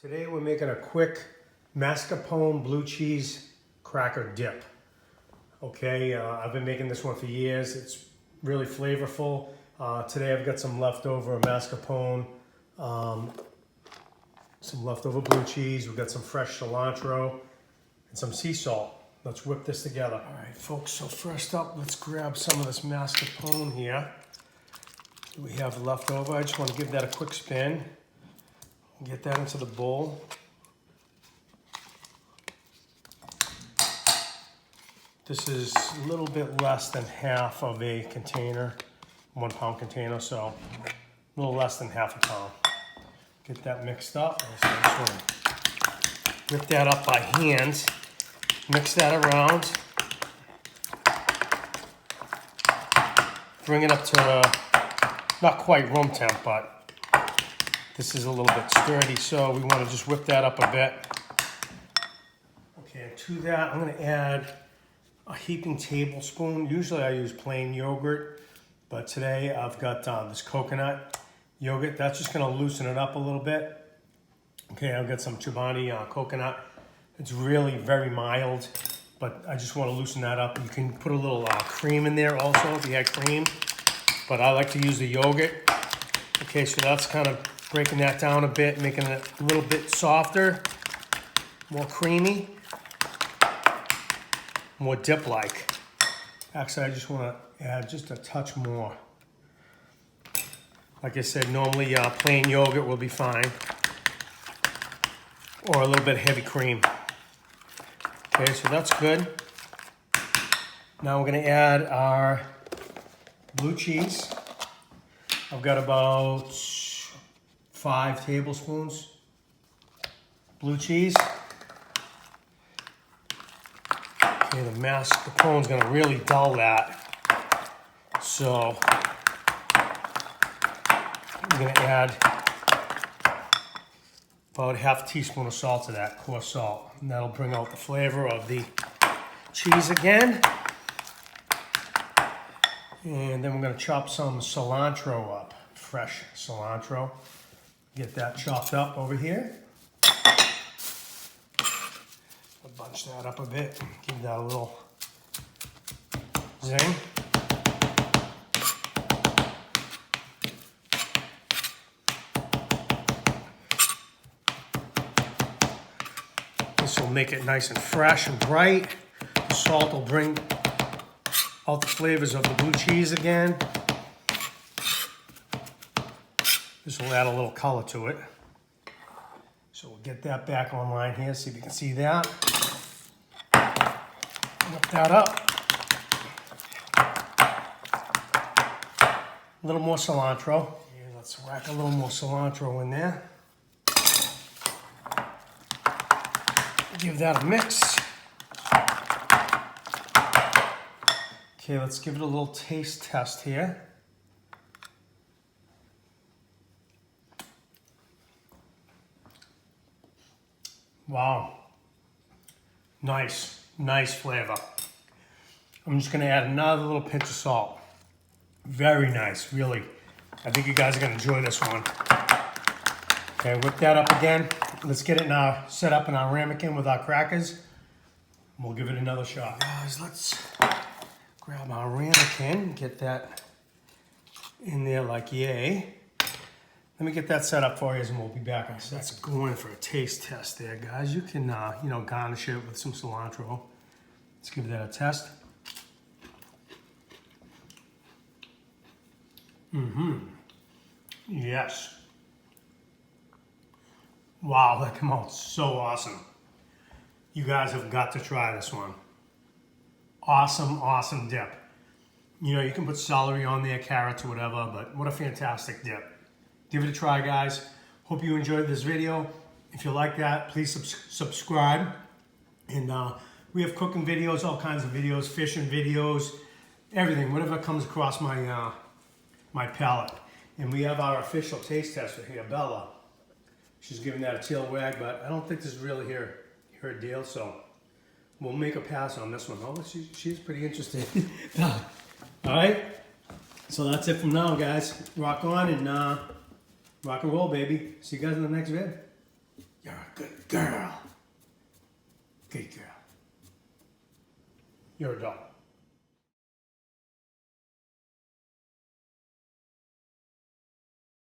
Today we're making a quick mascarpone blue cheese cracker dip. Okay, I've been making this one for years. It's really flavorful. Today I've got some leftover mascarpone, some leftover blue cheese. We've got some fresh cilantro and some sea salt. Let's whip this together. All right, folks, so first up, let's grab some of this mascarpone here that we have left over. I just want to give that a quick spin. Get that into the bowl. This is a little bit less than half of a container, 1 pound container, so a little less than half a pound. Get that mixed up. So I just want to whip that up by hand. Mix that around. Bring it up to not quite room temp, but this is a little bit sturdy, so we want to just whip that up a bit. Okay, to that I'm going to add a heaping tablespoon. Usually I use plain yogurt, but today I've got this coconut yogurt. That's just going to loosen it up a little bit. Okay, I've got some Chobani coconut. It's really very mild, but I just want to loosen that up. You can put a little cream in there also if you had cream, but I like to use the yogurt. Okay, so that's kind of breaking that down a bit, making it a little bit softer, more creamy, more dip-like. Actually, I just want to add just a touch more. Like I said, normally plain yogurt will be fine, or a little bit heavy cream. Okay, so that's good. Now we're going to add our blue cheese. I've got about 5 tablespoons blue cheese. Okay, the mascarpone is going to really dull that. So I'm going to add about ½ teaspoon of salt to that, coarse salt. And that'll bring out the flavor of the cheese again. And then we're going to chop some cilantro up, fresh cilantro. Get that chopped up over here. I'll bunch that up a bit, give that a little zing. This will make it nice and fresh and bright. The salt will bring out the flavors of the blue cheese again. This will add a little color to it. So we'll get that back online here, see if you can see that. Whip that up. A little more cilantro. Here, let's whack a little more cilantro in there. Give that a mix. Okay, let's give it a little taste test here. Wow, nice flavor. I'm just gonna add another little pinch of salt. Very nice, really. I think you guys are gonna enjoy this one. Okay, whip that up again. Let's get it now set up in our ramekin with our crackers. We'll give it another shot. Guys, let's grab our ramekin, get that in there like yay. Let me get that set up for you and we'll be back in a second. That's going for a taste test there, guys. You can, garnish it with some cilantro. Let's give that a test. Yes. Wow, that came out so awesome. You guys have got to try this one. Awesome dip. You can put celery on there, carrots or whatever, but what a fantastic dip. Give it a try, guys. Hope you enjoyed this video. If you like that, please subscribe. And we have cooking videos, all kinds of videos, fishing videos, everything, whatever comes across my my palate. And we have our official taste tester here, Bella. She's giving that a tail wag, but I don't think this is really her deal, so we'll make a pass on this one. Oh, she's pretty interested. All right, so that's it from now, guys. Rock on and rock and roll, baby. See you guys in the next vid. Yeah. Good girl. Good girl. You're a dog.